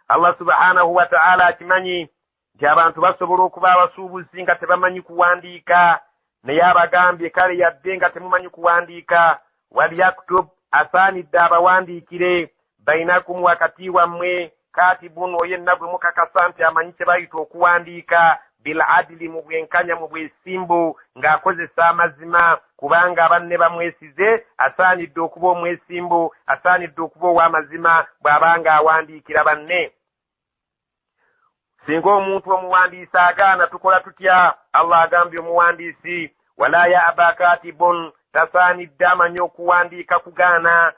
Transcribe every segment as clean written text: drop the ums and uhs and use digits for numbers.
Allah subhanahu wa ta'ala akimanyi nti abantu basobola okuba abasuubuzi nga tebamanyi kuwandiika, naye abagambye kale yadde nga temumanyi kuwandiika, walyaktub asaanidde abawandiikire bainakum wakati wammwe katibun oyenna bwe mukakasa nti amanyi kye bayita okuwandiika bil adili mu bwenkanya mu bwesimbu ng'akozesa amazima, kubanga abanne bamwesize asaanidde okuba omwesimbu, asaanidde okuba ow'amazima bw'abanga awandiikira banne. Singa omuntu omuwandiisi agaana tukola tutya? Allah agambye omuwandiisi wala ya'ba katibun, tasaanidde amanyi okuwandiika kugaana,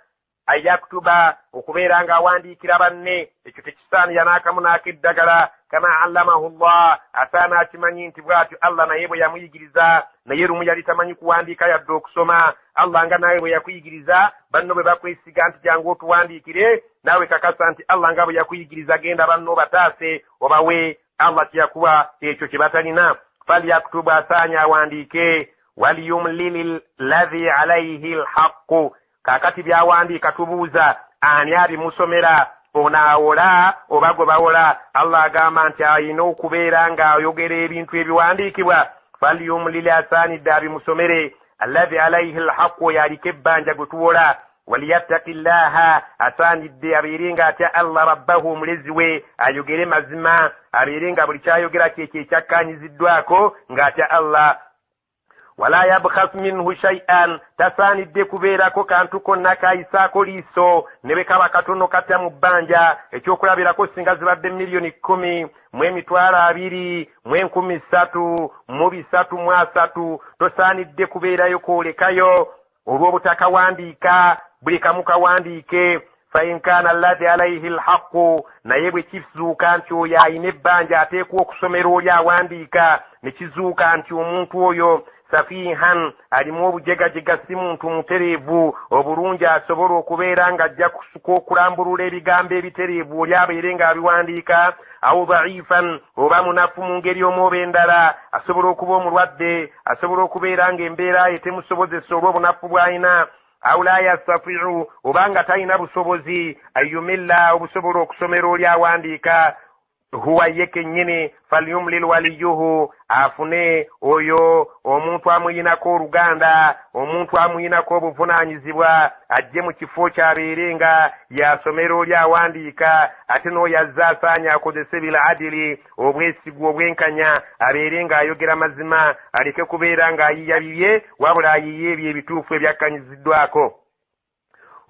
ayaktuba okubeera ng'awandiikira banne, ekyo tekisaanira n'akamu n'akeddagala. Kama allamahu Allah, asaana akimanyi nti bw'atyo Allah naye bwe yamuyigiriza, naye lumu yali tamanyi kuwandiika yadde okusoma. Allah nga nawe bwe yakuyigiriza, banno bwe bakwesiga nti jangu otuwandiikire, naawe kakasa nti Allah nga bwe yakuyigiriza genda banno bataase obawe Allah kyeyakuba ekyo kye batalina. Falyaktubu, asaanya awandiike, waliyumlili alladhi alayhi alhaqqu. Kaakati byawandiika tubuuza ani abimusomera, onaawola oba gwe bawola? Allah agamba nti ayina okubeera ng'ayogera ebintu ebiwandiikibwa. Falyumlili, asaanidde abimusomere, alladhi alayhi alhaqqu, yaliko ebbanja gwe tuwola. Waliyattaki llaha, asaanidde abeere ng'atya Allah rabbahu, omulezi we, ayogere mazima, abeere nga buli kyayogera kyekyo ekyakkaanyiziddwako ng'atya Allah. Wala yabkhas minhu shay'an, tasaanidde kubeerako kantu konna kayisaako liiso ne bwe kaba katono katya mu bbanja, ekyokulabirako singa zibadde miliyoni 10 mu emitwalo 2 mu 13,333, tosaanidde kubeerayo kwolekayo olw'obutakawandiika, buli kamu kawandiike. Fain kaana alladhi alayhi alhaqqu, naye bwe kizuuka nti oyo ayina ebbanja ateekwa okusomera oli awandiika, ne kizuuka nti omuntu oyo safihan, alimu obujegajega, si muntu mutereevu obulungi asobola okubeera ng'ajja okulambulula ebigambo ebitereevu oli abeere ng'abiwandiika, awo dhaifan, oba munafu mu ngeri omu oba endala, asobola okuba omulwadde, asobola okubeera ng'embeera ye temusobozesa olw'obunafu bw'alina, aw la yastatiu, obanga talina busobozi, ayumilla, obusobola okusomera oli awandiika, huwa ye kennyini. Falyumlil waliyuhu, afune oyo omuntu amuyinako oluganda, omuntu amuyinako obuvunaanyizibwa, ajje mu kifo kyabeere nga yasomera oli awandiika, ate n'oyo azze asaanya akozese bil adili, obwesigu obwenkanya, abeere ng'ayogera mazima, aleke kubeera ng'ayiya bibye, wabula ayiye ebyo ebituufu ebyakkanyiziddwako.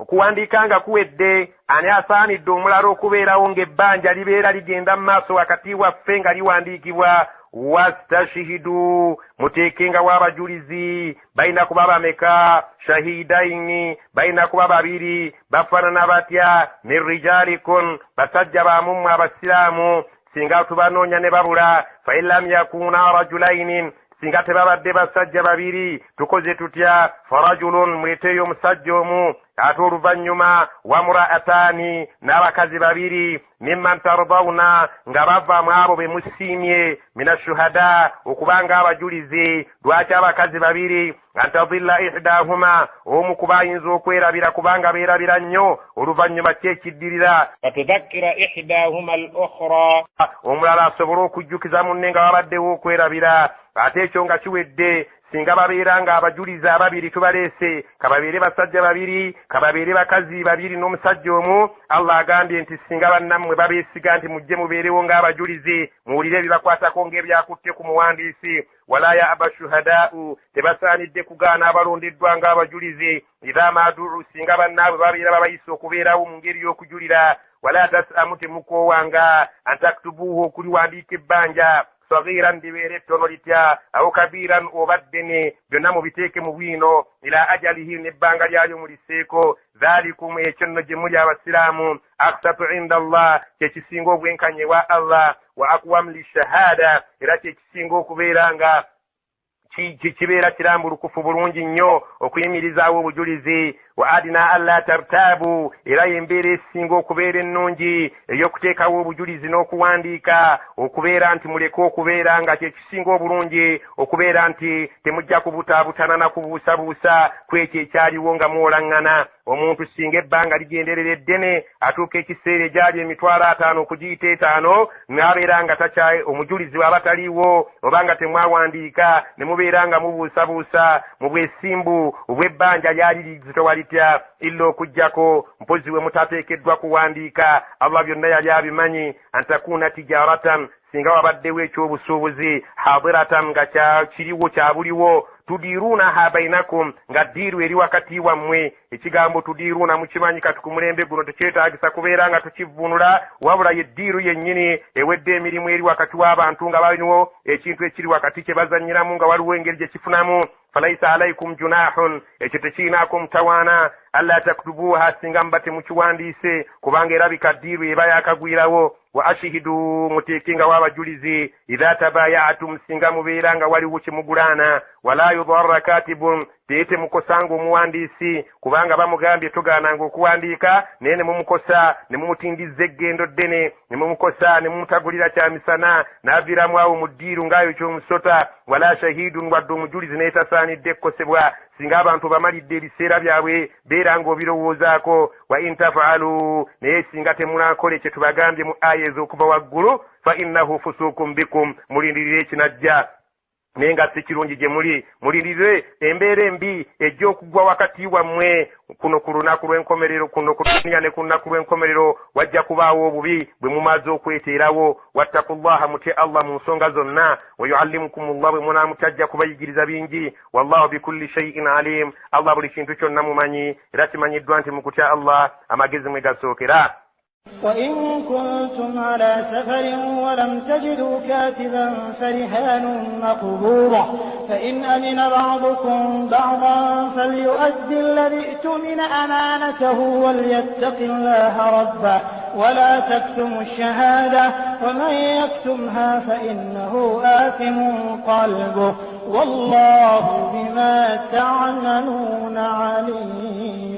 Okuwandiika nga kuwedde, ani asaanidde omulala okubeerawo ng'ebbanja libeera ligenda mu maaso wakati waffe nga liwandiikibwa? Wastashihidu, muteekengawo abajulizi, balina kuba bameka? Shahidaini, balina kuba 2, bafaanana batya? Min rijalikum, basajja baamummwe abasiraamu, singa tubanoonya ne babula. Fa in lam yakuna rajulaini, singa tebabadde basajja 2, tukoze tutya? Farajulun, mweteeyo omusajja omu, ate oluvannyuma wamuraatani, n'abakazi 2, mimman tardawna, nga bava mu abo be musiimye, minashuhada, okubanga abajulizi. Lwaki abakazi 2? Antadilla ihdahuma, omu kuba ayinza okwerabira kubanga beerabira nnyo, oluvannyuma kyekiddirira fatudhakkira ihdahuma al-ukhra, omulala asobole okujjukiza munne nga babaddewo okwerabira. Ate ekyo nga kiwedde, singa babeera nga abajulizi 2 tubaleese, kababeere basajja 2, kababeere bakazi 2 n'omusajja omu. Allah agambye nti singa bannammwe babeesiga nti mujje mubeerewo ng'abajulizi, muwulire ebibakwatako ng'ebyakutte ku muwandiisi. Wala ya'ba shuhadaa'u, tebasaanidde kugaana abalondeddwa ng'abajulizi, idha maaduu, singa bannaabwe babeera babayise okubeerawo mu ngeri y'okujulira. Wala tasamu, temukoowanga, antaktubuuhu, okuliwandiika ebbanja, sagiran, libeere ettono litya, awo kabiran, oba ddene, byonna mubiteeke mu bwino, ila ajalihi, n'ebbanga lyalyo muliseeko. Dhalikum, ekyo nno gye muli abasiraamu, aksatu inda Allah, kyekisinga obwenkanye wa Allah, wa aqwam lishahada, era kyekisinga okubeera nga kibeera kirambulukufu bulungi nnyo okuyimirizaawo obujulizi. wa adina alla tartabu era yembeera esinga okubeera ennungi ey'okuteekawo obujulizi n'okuwandiika okubeera nti muleke okubeera nga kyekisinga obulungi okubeera nti temujja kubutaabutana na kubuusabuusa kwekyo ekyaliwo nga muwolaŋŋana. Omuntu singa ebbanga ligenderera eddene atuuka ekiseera egyali emitwalo 5 okugiyita 5 n'abeera nga omujulizi waba taliiwo oba nga temwawandiika ne mubeera nga mubuusabuusa mu bwesimbu obw'ebbanja lyali lizitowalitya illa okuggyako mpozi we mutateekeddwa kuwandiika. Allah byonna yali abimanyi. antakuuna tijaratan singa wabaddewo ekyobusuubuzi hadiratan nga kiriwo kyabuliwo tudiruunaha bainakum nga ddiiru eri wakati wammwe. Ekigambo tudiruuna mukimanyi kati ku mulembe guno tekyetaagisa kubeera nga tukivvuunula wabula ye ddiiru yennyini ewedde emirimu eri wakati w'abantu nga baliniwo ekintu ekiri wakati kye bazannyiramu nga waliwo engeri gye kifunamu. falaisa alaikum junahun ekyo tekirinaako mutawaana alla taktubuha singa muba temukiwandiise kubanga erabika ddiiru eba yakagwirawo. wa ashihidu muteeke nga w'abajulizi idha tabayatum singa mubeera nga waliwo kimugulaana. wala yudarra katibun teete mukosanga omuwandiisi kubanga bamugambye togaananga okuwandiika naye ne mumukosa ne mumutindizza eggendo ddene ne mumukosa ne mumutagulira kyamisana n'aviiramu awo mu ddiiru ng'ayo ky'omusota. wala shahidun wadde omujulizi naye tasaanidde ekkosebwa singa abantu bamalidde ebiseera byabwe beera ng'obirowoozaako. wa in tafaalu naye singa temunaakola kye tubagambye mu aya ez'okuva waggulu fa innahu fusuukum bikum mulindirire ekinajja naye nga si kirungi gye muli. mulindirire embeera embi ejja okugwa wakati wammwe. kuno ku lunaku lw'enkomerero kuno ku duniya ne ku lunaku lw'enkomerero wajja kubaawo obubi bwe mumaze okweteerawo. wattakullaha mutye Allah mu nsonga zonna. wa yuallimukumullah bwe munaamutajja kubayigiriza bingi. wallahu bikulli shay'in alim. Allah buli kintu kyonna mumanyi era kimanyiddwa nti mu kutya Allah amagezi mwe gasookera. وإن كنتم على سفر ولم تجدوا كاتبا فرهان مقبوضة فإن أمن بعضكم بعضا فليؤدي الذي اؤتمن أمانته وليتق الله ربه ولا تكتموا الشهادة ومن يكتمها فإنه آثم قلبه والله بما تعملون عليم.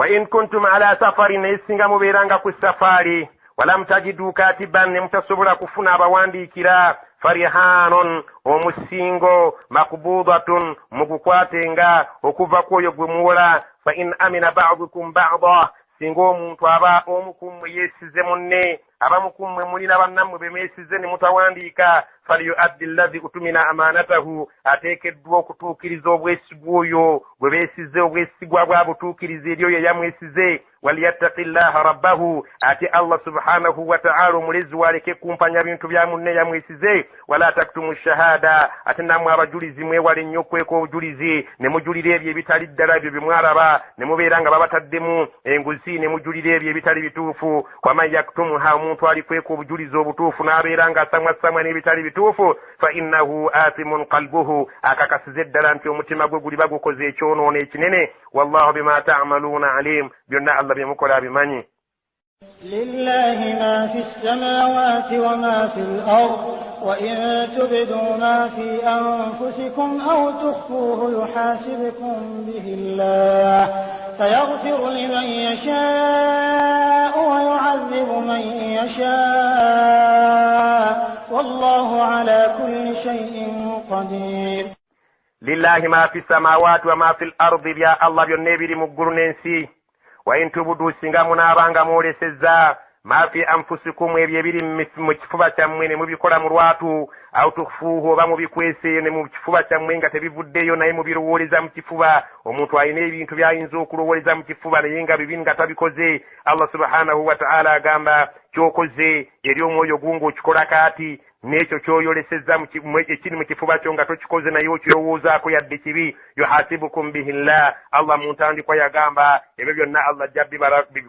وإن كنتم على سفر نيسنغا مبيرانغا كسفاري ولم تجدوا كاتبا نمتصبرا كفنا بوانديكرا فرهان omusingo makbudatun mukukwatenga okuva kwoyo gwe muwola. fa in amina ba'dukum ba'da singa omuntu aba omukummwe yeesize munne abamukummwe mulina bannammwe bemeesize ne mutawandiika falyuaddi alladhi utumina amanatahu ateekeddwa okutuukiriza obwesigwa oyo bwe beesize obwesigwa bwa butuukiriza eri oyo yamwesize. waliyattaqi llaha rabbahu ate Allah subhanahu wa ta'ala omulezi waleke kumpanya bintu bya munne yamwesize. wala taktumu shahada ate nammwe abajulizi mwewale nnyo okweka obujulizi ne mujulira ebyo ebitali ddala ebyo bye mwaraba ne mubeera nga babataddemu enguzi ne mujulira ebyo ebitali bituufu. waman yaktumuha omuntu alikweka obujulizi obutuufu n'abeera nga asamwasamwa n'ebitali bituufu fa innahu athimun qalbuhu akakasize ddala nti omutima gwe guli bagukoze ekyonoono ekinene. wallahu bima ta'maluuna alim byonna Allah bye mukola bimanyi. لله ما في السماوات وما في الأرض وإن تبدوا ما في أنفسكم أو تخفوه يحاسبكم به الله فيغفر لمن يشاء ويعذب من يشاء والله على كل شيء قدير. لله ما في السماوات وما في الأرض بيا الله بيونيبيري مغuru n'ensi. wa in tubudu singa munaabanga mwolesezza ma fi anfusikum ebyo ebiri mu kifuba kyammwe ne mubikola mu lwatu aw tukhfuuhu oba mubikwese ne mu kifuba kyammwe nga tebivuddeyo naye mubirowooleza mu kifuba. omuntu alina ebintu by'ayinza okulowooleza mu kifuba naye nga bibi nga tabikoze. Allah subhanahu wa ta'ala agamba kyokoze eri omwoyo gungu okikola kaati n'ekyo kyoyolesezza ekiri mu kifuba kyo nga tokikoze naye okirowoozaako yadde kibi. yuhasibukum bihi llah Allah mu ntandikwa yagamba ebyo byonna Allah ajja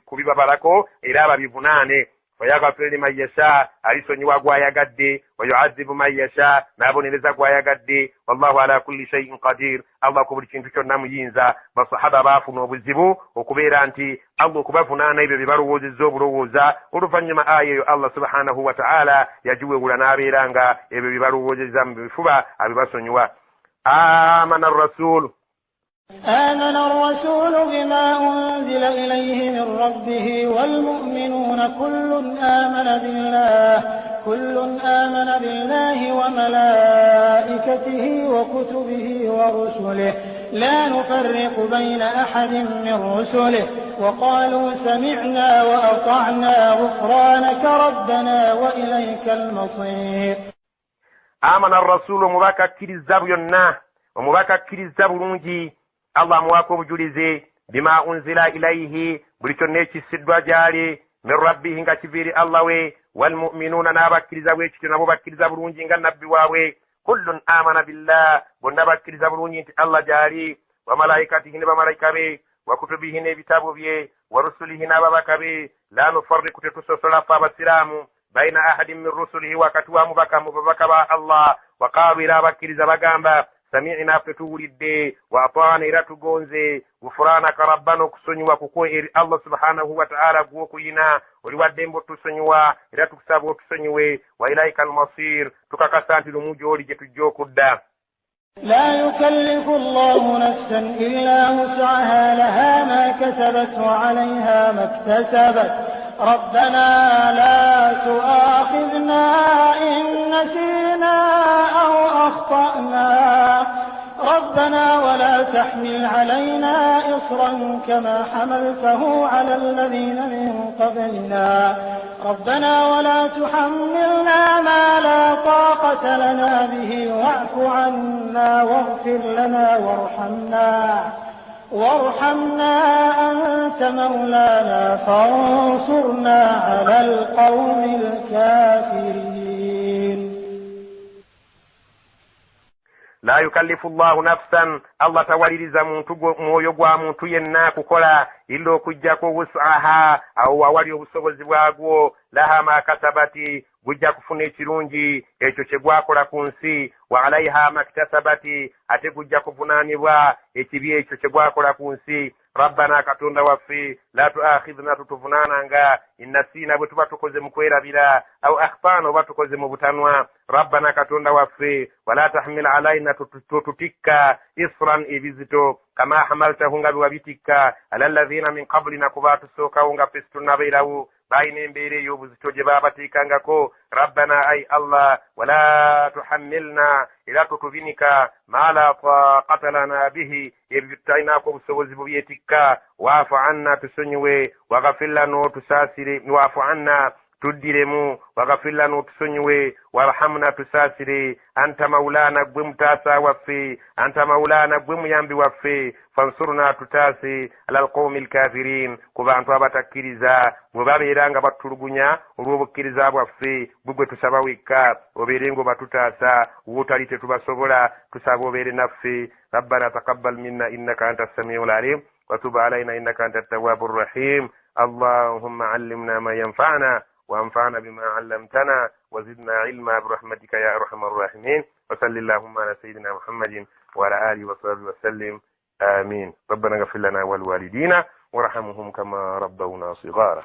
kubibabalako era ababivunaane. wayagafira liman yasha alisonyiwa gwayagadde wayuazibu man yasha n'abonereza gwayagadde. wallahu ala kulli shay'in qadir Allah ku buli kintu kyonna muyinza. basahaba baafuna obuzibu okubeera nti Allah okubavunaana ebyo bye balowoozezza obulowooza. oluvannyuma aya eyo Allah subhanahu wa ta'ala yagiwewula n'abeera nga ebyo bye balowoozezza mu bifuba abibasonyiwa. amana arrasulu آمن الرسول بما أنزل إليه من ربه والمؤمنون كل آمن بالله وملائكته وكتبه ورسله لا نفرق بين أحد من رسله وقالوا سمعنا وأطعنا غفرانك ربنا وإليك المصير. آمن الرسول مباكا كريزاب ينا ومباكا كريزاب رونجي الله مواكو بجوليزي بما أنزل إليه بريتونيتي سدوا جاري من ربه هنگا تبيري الله وي والمؤمنون نابا كريزاب ويشتنا مباكا كريزاب رونجي هنگا نبي واوي كل آمن بالله ونبا كريزاب رونجي الله جاري وملائكته نبا ملائكة وكتبه نبتابه بيه ورسله نبا بكبه لا نفرق تتسوسلا فابسلام بين أحد من رسله وكتوا مبكبا الله وقالوا لا بكرز بغامبا سمعنا فتولد وأطعنا إلى تغونزي غفرانك ربنا كسني وكوكوي الله سبحانه وتعالى غوكوينا ولودين بوتسنيوا إلى تكسابو تسنيوي وإليك المصير تكاكاسانتي لموجوري جتجوكودا. لا يكلف الله نفسا إلا وسعها لها ما كسبت وعليها ما اكتسبت ربنا لا تؤاخذنا إن نسينا أو أخطأنا ربنا ولا تحمل علينا إصرا كما حملته على الذين من قبلنا ربنا ولا تحملنا ما لا طاقة لنا به واعف عنا واغفر لنا وارحمنا أنت مولانا فانصرنا على القوم الكافرين. لا يكلف الله نفسا الله توليزا moyo gwa muntu yenna kukola illo kujjako wus'aha aw wali obusobozi bwagwo laha ma kasabati gujja kufuna ekirungi ekyo kye gwakola ku nsi wa alaiha maktasabati ate gujja kuvunaanibwa ekibi ekyo kye gwakola ku nsi. rabbana katonda waffe la tuakhidhna tutuvunaananga innasina bwe tuba tukoze mu kwerabira aw akhfana oba tukoze mu butanwa. rabbana katonda waffe wala tahmil alaina tutikka isran ebizito kama hamaltahu nga biwabitikka ala alladhina min qablina kuba tusookawo nga ffe tunnabeerawo bayina embeera ey'obuzito gye baabateekangako. rabbana ay allah wala tuhammilna era tutubinika ma la taqata lana bihi ebyo tutayinaako obusobozi bubyetikka. waafu anna tusonyiwe waghfir lana otusaasire waafu anna tuddiremu waghfir lana otusonyiwe warhamna tusaasire anta maulana gwe mutaasa waffe anta maulana gwe muyambi waffe fansurna tutaase ala alqawmi alkafirin ku bantu abatakkiriza bwe babeera nga batulugunya olw'obukkiriza bwaffe bwe tusaba wekka obeere ng'obatutaasa wotali tetubasobola tusaba obeere naffe. rabbana taqabbal minna innaka anta as-sami'ul alim wa tub alayna innaka anta at-tawwabur rahim. allahumma allimna ma yanfa'una وانفعنا بما علمتنا وزدنا علما برحمتك يا ارحم الراحمين. وصل اللهم على سيدنا محمد وعلى اله وصحبه وسلم آمين. ربنا اغفر لنا ولوالدينا وارحمهم كما ربونا صغارا.